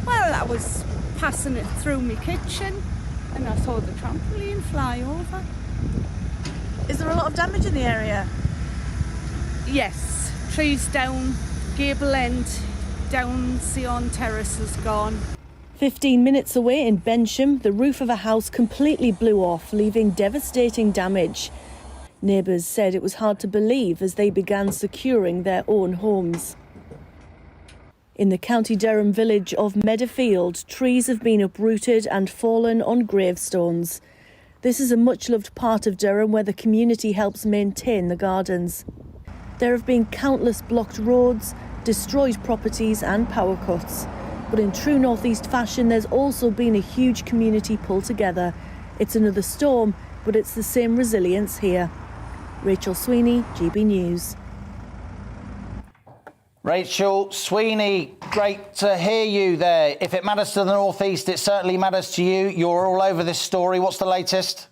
Well, I was passing it through my kitchen and I saw the trampoline fly over. Is there a lot of damage in the area? Yes, trees down, gable end down, Sion Terrace is gone. 15 minutes away in Bensham, the roof of a house completely blew off, leaving devastating damage. Neighbours said it was hard to believe as they began securing their own homes. In the County Durham village of Meadowfield, trees have been uprooted and fallen on gravestones. This is a much-loved part of Durham where the community helps maintain the gardens. There have been countless blocked roads, destroyed properties and power cuts. But in true Northeast fashion, there's also been a huge community pull together. It's another storm, but it's the same resilience here. Rachel Sweeney, GB News. Rachel Sweeney, great to hear you there. If it matters to the North East, it certainly matters to you. You're all over this story. What's the latest?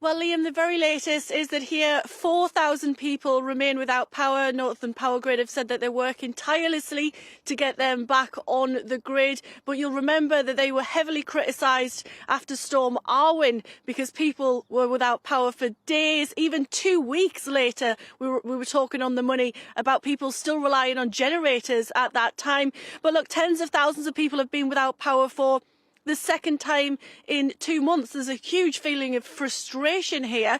Well, Liam, the very latest is that here 4,000 people remain without power. Northern Power Grid have said that they're working tirelessly to get them back on the grid. But you'll remember that they were heavily criticised after Storm Arwen because people were without power for days. Even 2 weeks later, we were talking on The Money about people still relying on generators at that time. But look, tens of thousands of people have been without power for the second time in 2 months. There's a huge feeling of frustration here.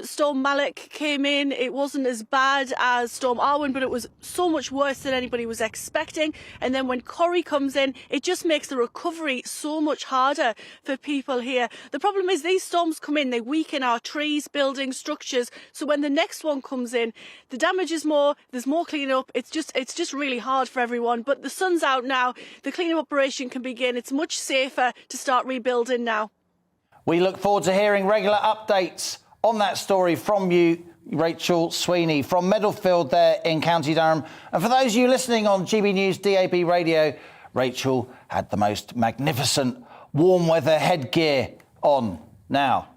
Storm Malik came in. It wasn't as bad as Storm Arwen, but it was so much worse than anybody was expecting. And then when Corrie comes in, it just makes the recovery so much harder for people here. The problem is these storms come in, they weaken our trees, buildings, structures. So when the next one comes in, the damage is more, there's more cleanup. It's just really hard for everyone. But the sun's out now. The cleanup operation can begin. It's much safer to start rebuilding now. We look forward to hearing regular updates on that story from you, Rachel Sweeney, from Meadowfield there in County Durham. And for those of you listening on GB News DAB radio, Rachel had the most magnificent warm weather headgear on. Now,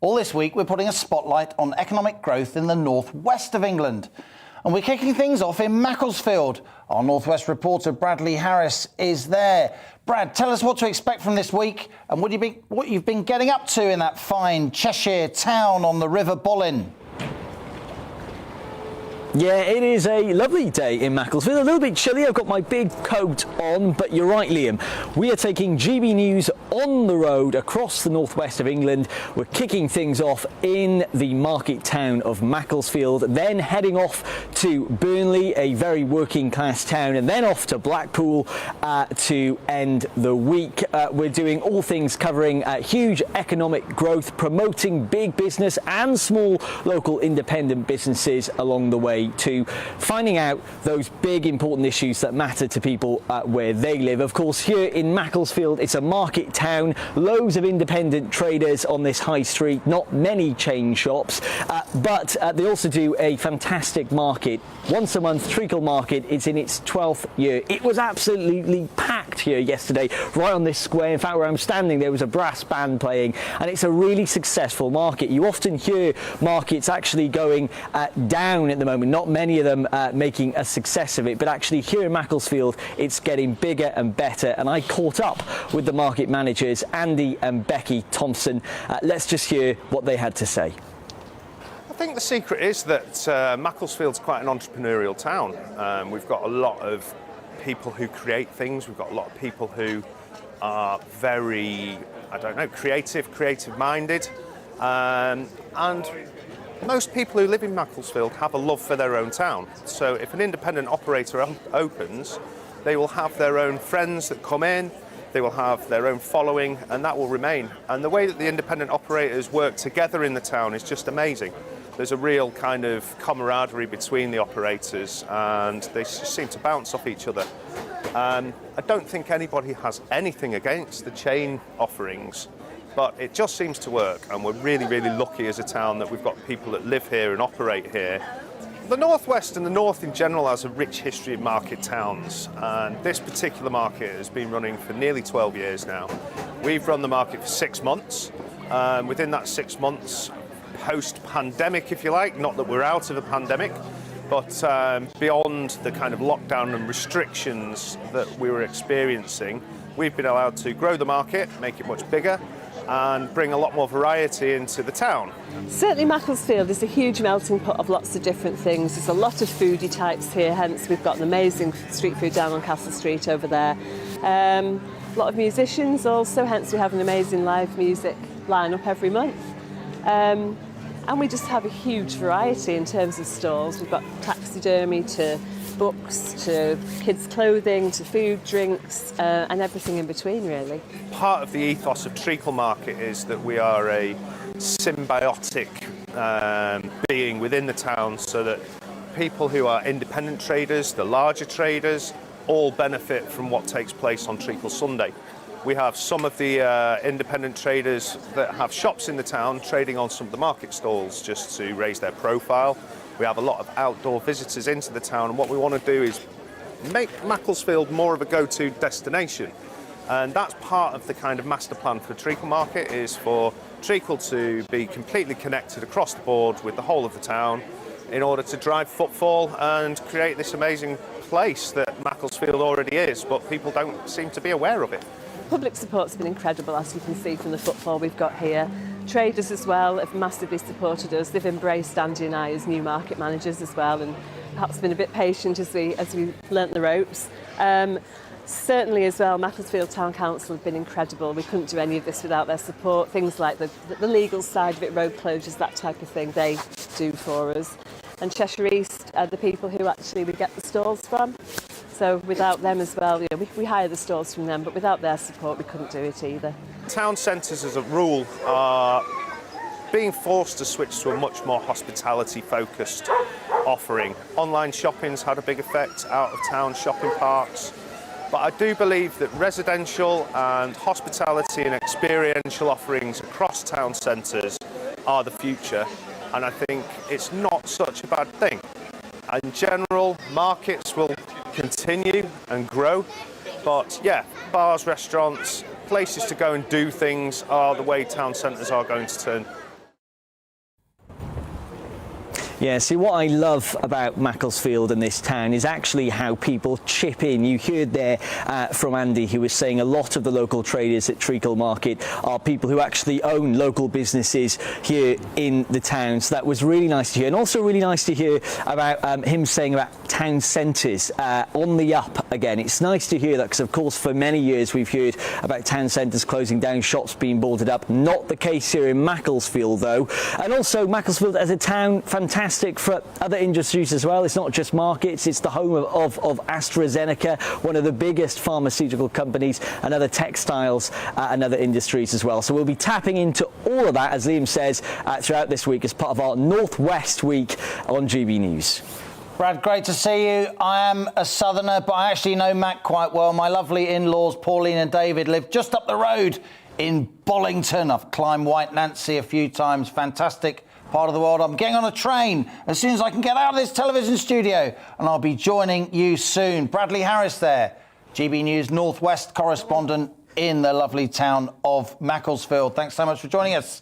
all this week we're putting a spotlight on economic growth in the northwest of England. And we're kicking things off in Macclesfield. Our Northwest reporter Bradley Harris is there. Brad, tell us what to expect from this week and what you've been getting up to in that fine Cheshire town on the River Bollin. Yeah, it is a lovely day in Macclesfield. A little bit chilly. I've got my big coat on, but you're right, Liam. We are taking GB News on the road across the northwest of England. We're kicking things off in the market town of Macclesfield, then heading off to Burnley, a very working class town, and then off to Blackpool to end the week. We're doing all things covering huge economic growth, promoting big business and small local independent businesses along the way, to finding out those big important issues that matter to people where they live. Of course, here in Macclesfield, it's a market town, loads of independent traders on this high street, not many chain shops, but they also do a fantastic market. Once a month, treacle market. It's in its 12th year. It was absolutely packed here yesterday, right on this square. In fact, where I'm standing, there was a brass band playing, and it's a really successful market. You often hear markets actually going down at the moment, not many of them making a success of it, but actually here in Macclesfield, it's getting bigger and better. And I caught up with the market managers, Andy and Becky Thompson. Let's just hear what they had to say. I think the secret is that Macclesfield's quite an entrepreneurial town. We've got a lot of people who create things. We've got a lot of people who are very, creative-minded. And most people who live in Macclesfield have a love for their own town. So if an independent operator opens, they will have their own friends that come in, they will have their own following, and that will remain. And the way that the independent operators work together in the town is just amazing. There's a real kind of camaraderie between the operators, and they just seem to bounce off each other. I don't think anybody has anything against the chain offerings, but it just seems to work, and we're really, really lucky as a town that we've got people that live here and operate here. The Northwest and the North in general has a rich history of market towns, and this particular market has been running for nearly 12 years now. We've run the market for 6 months. Within that 6 months, post-pandemic, if you like, not that we're out of a pandemic, but beyond the kind of lockdown and restrictions that we were experiencing, we've been allowed to grow the market, make it much bigger, and bring a lot more variety into the town. Certainly Macclesfield is a huge melting pot of lots of different things. There's a lot of foodie types here, hence we've got an amazing street food down on Castle Street over there. A lot of musicians also, hence we have an amazing live music lineup every month. And we just have a huge variety in terms of stalls. We've got taxidermy to books to kids' clothing to food, drinks, and everything in between, really. Part of the ethos of Treacle Market is that we are a symbiotic being within the town, so that people who are independent traders, the larger traders, all benefit from what takes place on Treacle Sunday. We have some of the independent traders that have shops in the town trading on some of the market stalls just to raise their profile. We have a lot of outdoor visitors into the town, and what we want to do is make Macclesfield more of a go-to destination. And that's part of the kind of master plan for Treacle Market, is for Treacle to be completely connected across the board with the whole of the town in order to drive footfall and create this amazing place that Macclesfield already is, but people don't seem to be aware of it. Public support's been incredible, as you can see from the footfall we've got here. Traders as well have massively supported us. They've embraced Andy and I as new market managers as well, and perhaps been a bit patient as we learnt the ropes. Certainly as well, Macclesfield Town Council have been incredible. We couldn't do any of this without their support. Things like the legal side of it, road closures, that type of thing, they do for us. And Cheshire East are the people who actually we get the stalls from. So without them as well, we hire the stalls from them, but without their support we couldn't do it either. Town centres as a rule are being forced to switch to a much more hospitality-focused offering. Online shopping's had a big effect, out-of-town shopping parks. But I do believe that residential and hospitality and experiential offerings across town centres are the future, and I think it's not such a bad thing. In general, markets will continue and grow, but yeah, bars, restaurants, places to go and do things are the way town centres are going to turn. Yeah, see, what I love about Macclesfield and this town is actually how people chip in. You heard there from Andy, who was saying a lot of the local traders at Treacle Market are people who actually own local businesses here in the town. So that was really nice to hear. And also really nice to hear about him saying about town centres on the up again. It's nice to hear that, because, of course, for many years we've heard about town centres closing down, shops being boarded up. Not the case here in Macclesfield, though. And also, Macclesfield as a town, fantastic for other industries as well. It's not just markets, it's the home of AstraZeneca, one of the biggest pharmaceutical companies, and other textiles and other industries as well. So we'll be tapping into all of that, as Liam says, throughout this week as part of our Northwest Week on GB News. Brad, great to see you. I am a southerner, but I actually know Mac quite well. My lovely in-laws, Pauline and David, live just up the road in Bollington. I've climbed White Nancy a few times. Fantastic part of the world. I'm getting on a train as soon as I can get out of this television studio, and I'll be joining you soon. Bradley Harris there, GB News Northwest correspondent in the lovely town of Macclesfield. Thanks so much for joining us.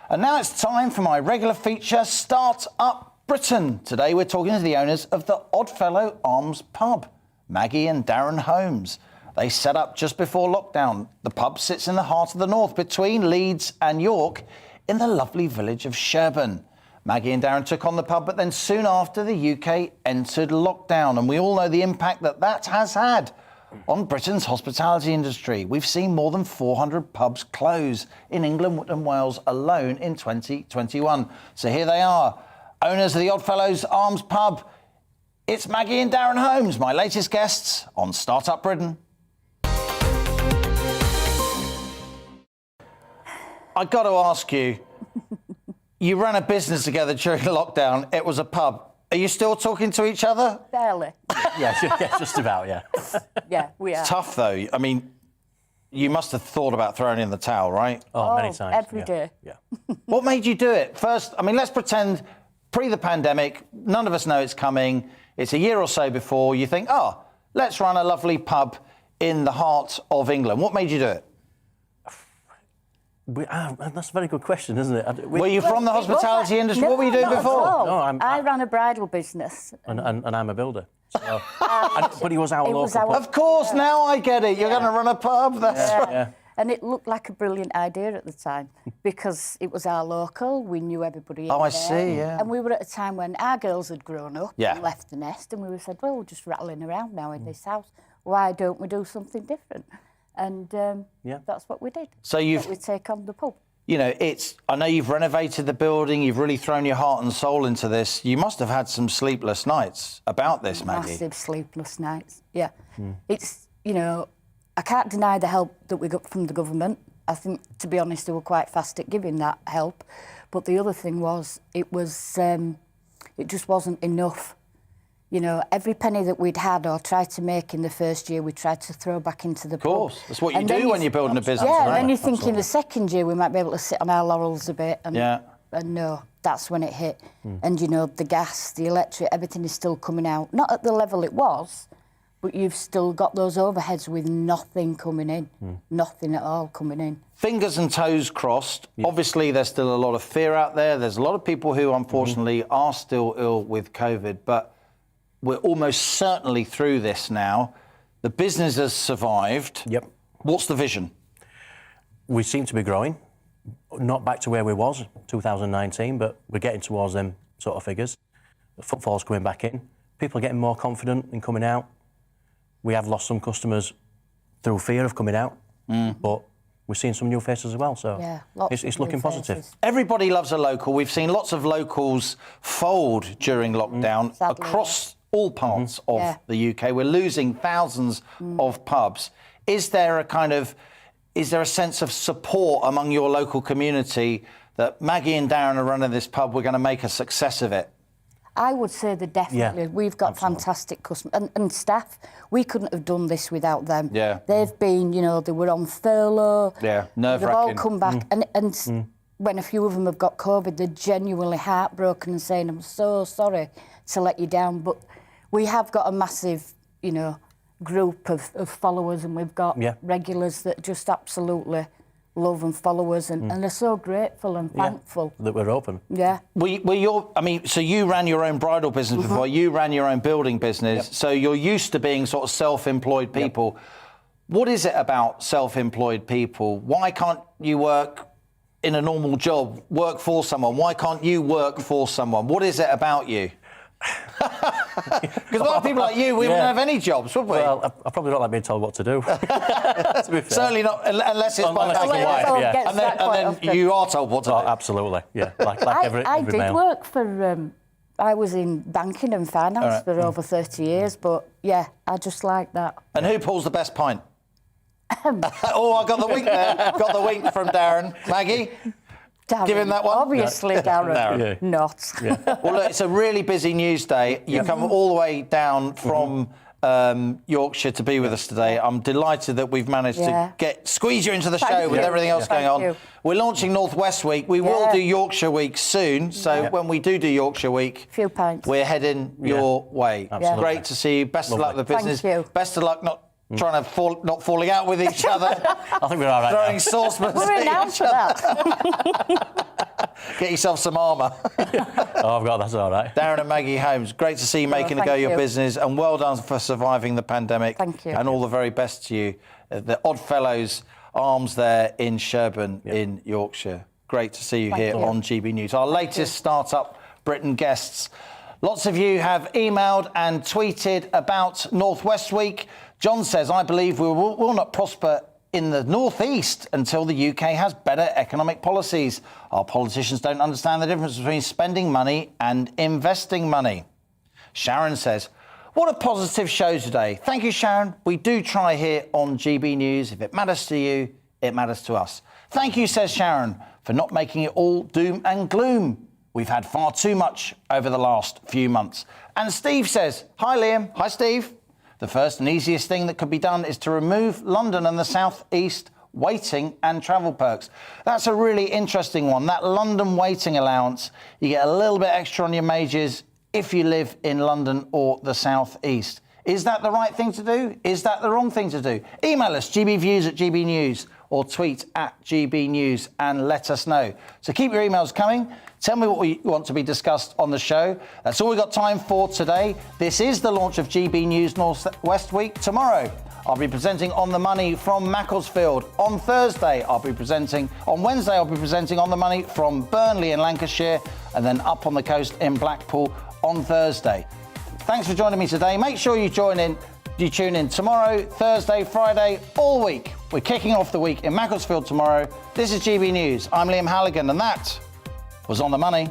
And now it's time for my regular feature, Start Up Britain. Today we're talking to the owners of the Oddfellow Arms pub, Maggie and Darren Holmes. They set up just before lockdown. The pub sits in the heart of the north, between Leeds and York, in the lovely village of Sherburn. Maggie and Darren took on the pub, but then soon after the UK entered lockdown, and we all know the impact that has had on Britain's hospitality industry. We've seen more than 400 pubs close in England and Wales alone in 2021. So here they are, owners of the Oddfellows Arms pub. It's Maggie and Darren Holmes, my latest guests on Startup Britain. I got to ask you, you ran a business together during lockdown. It was a pub. Are you still talking to each other? Barely. Yeah, just about, yeah. Yeah, we are. It's tough, though. I mean, you must have thought about throwing in the towel, right? Oh, many times. Every day. Yeah. What made you do it? First, I mean, let's pretend pre the pandemic, none of us know it's coming. It's a year or so before. You think, let's run a lovely pub in the heart of England. What made you do it? That's a very good question, isn't it? Were you from the hospitality industry? No, what were you doing not before? At all. No, I ran a bridal business. And I'm a builder. So, but he was our local pub. Of course, now I get it. You're going to run a pub. That's right. Yeah. And it looked like a brilliant idea at the time because it was our local. We knew everybody. Oh, I see, yeah. And we were at a time when our girls had grown up Yeah. and left the nest, and we said, well, we're just rattling around now in this house. Why don't we do something different? And that's what we did. So we take on the pub. You know, I know you've renovated the building, you've really thrown your heart and soul into this. You must have had some sleepless nights about this, Maggie. Massive sleepless nights, yeah. It's, I can't deny the help that we got from the government. I think, to be honest, they were quite fast at giving that help. But the other thing was, it just wasn't enough. you know, every penny that we'd had or tried to make in the first year, we tried to throw back into the pub. Of course, that's what you do when you're building a business. Yeah, right? and then you think in the second year we might be able to sit on our laurels a bit. And, and no, that's when it hit. And, you know, the gas, the electric, everything is still coming out. Not at the level it was, but you've still got those overheads with nothing coming in. Nothing at all coming in. Fingers and toes crossed. Obviously, there's still a lot of fear out there. There's a lot of people who, unfortunately, are still ill with COVID, but we're almost certainly through this now. The business has survived. Yep. What's the vision? We seem to be growing. Not back to where we was 2019, but we're getting towards them sort of figures. The footfall's coming back in. People are getting more confident in coming out. We have lost some customers through fear of coming out, but we're seeing some new faces as well, so it's looking positive. Everybody loves a local. We've seen lots of locals fold during lockdown across all parts of the UK. We're losing thousands of pubs. Is there a sense of support among your local community that Maggie and Darren are running this pub, we're going to make a success of it? I would say that definitely. Yeah, we've got fantastic customers and staff. We couldn't have done this without them. Yeah. They've been, you know, they were on furlough. Yeah, They've all nerve-wracking. come back. And when a few of them have got COVID, they're genuinely heartbroken and saying, I'm so sorry to let you down. But we have got a massive, you know, group of followers, and we've got regulars that just absolutely love and follow us, and they're so grateful and thankful that we're open. Yeah. So you ran your own bridal business before, you ran your own building business, so you're used to being sort of self-employed people. What is it about self-employed people? Why can't you work in a normal job, work for someone? Why can't you work for someone? What is it about you? Because a lot of people like you, we wouldn't have any jobs, would we? Well, I probably don't like being told what to do. To be fair. Certainly not, unless it's by Unless my it's wife. yeah. And then you are told what to do. Absolutely, yeah. Like every I did male. work for, I was in banking and finance for over 30 years, but yeah, I just like that. And who pulls the best pint? Oh, I got the wink there. Got the wink from Darren. Maggie? Darren, give him that one. Obviously, Darren. Not. Well, look, it's a really busy news day. You come all the way down from Yorkshire to be with us today. I'm delighted that we've managed to squeeze you into the show with everything else going on. We're launching North West Week. We will do Yorkshire Week soon. So when we do Yorkshire Week, few pints. We're heading your way. Absolutely. Great to see you. Best of luck with the business. Thank you. Best of luck not falling out with each other. I think we're all right. Throwing saucepans We're at renowned each for other. that. Get yourself some armour. Oh, I've got that's all right. Darren and Maggie Holmes, great to see you making a go of your business, and well done for surviving the pandemic. Thank you. And all the very best to you. The Oddfellows Arms there in Sherburn in Yorkshire. Great to see you here on GB News. Our latest Startup Britain guests. Lots of you have emailed and tweeted about North West Week. John says, I believe we will not prosper in the northeast until the UK has better economic policies. Our politicians don't understand the difference between spending money and investing money. Sharon says, what a positive show today. Thank you, Sharon. We do try here on GB News. If it matters to you, it matters to us. Thank you, says Sharon, for not making it all doom and gloom. We've had far too much over the last few months. And Steve says, hi, Liam. Hi, Steve. The first and easiest thing that could be done is to remove London and the South East waiting and travel perks. That's a really interesting one. That London waiting allowance, you get a little bit extra on your majors if you live in London or the South East. Is that the right thing to do? Is that the wrong thing to do? Email us, gbviews@gbnews, or tweet @gbnews and let us know. So keep your emails coming. Tell me what you want to be discussed on the show. That's all we've got time for today. This is the launch of GB News North West Week. Tomorrow, I'll be presenting On the Money from Macclesfield. On Wednesday, I'll be presenting On the Money from Burnley in Lancashire, and then up on the coast in Blackpool on Thursday. Thanks for joining me today. Make sure you tune in tomorrow, Thursday, Friday, all week. We're kicking off the week in Macclesfield tomorrow. This is GB News. I'm Liam Halligan, and that was On the Money.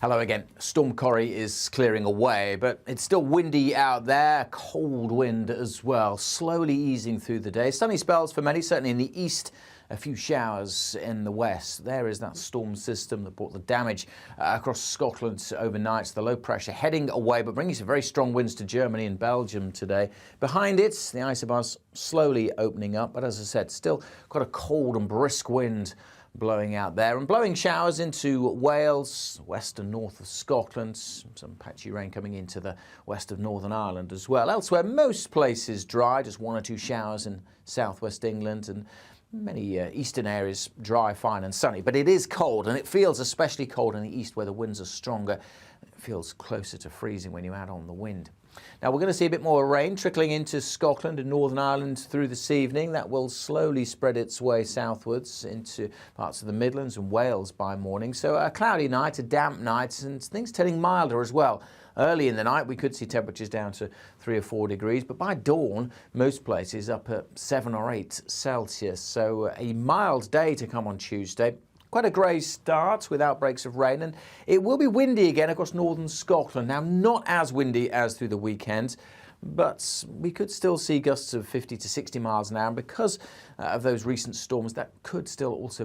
Hello again. Storm Corrie is clearing away, but it's still windy out there, cold wind as well, slowly easing through the day. Sunny spells for many, certainly in the east a few showers in the west. There is that storm system that brought the damage across Scotland overnight. The low pressure heading away, but bringing some very strong winds to Germany and Belgium today. Behind it, the isobars slowly opening up, but as I said, still quite a cold and brisk wind blowing out there, and blowing showers into Wales, west and north of Scotland, some patchy rain coming into the west of Northern Ireland as well. Elsewhere, most places dry, just 1 or 2 showers in southwest England, and many eastern areas dry, fine and sunny. But it is cold, and it feels especially cold in the east where the winds are stronger. It feels closer to freezing when you add on the wind. Now we're going to see a bit more rain trickling into Scotland and Northern Ireland through this evening. That will slowly spread its way southwards into parts of the Midlands and Wales by morning. So a cloudy night, a damp night, and things turning milder as well. Early in the night we could see temperatures down to 3 or 4 degrees, but by dawn most places up at 7 or 8 Celsius. So a mild day to come on Tuesday. Quite a grey start with outbreaks of rain, and it will be windy again across northern Scotland. Now, not as windy as through the weekend, but we could still see gusts of 50 to 60 miles an hour, and because of those recent storms, that could still also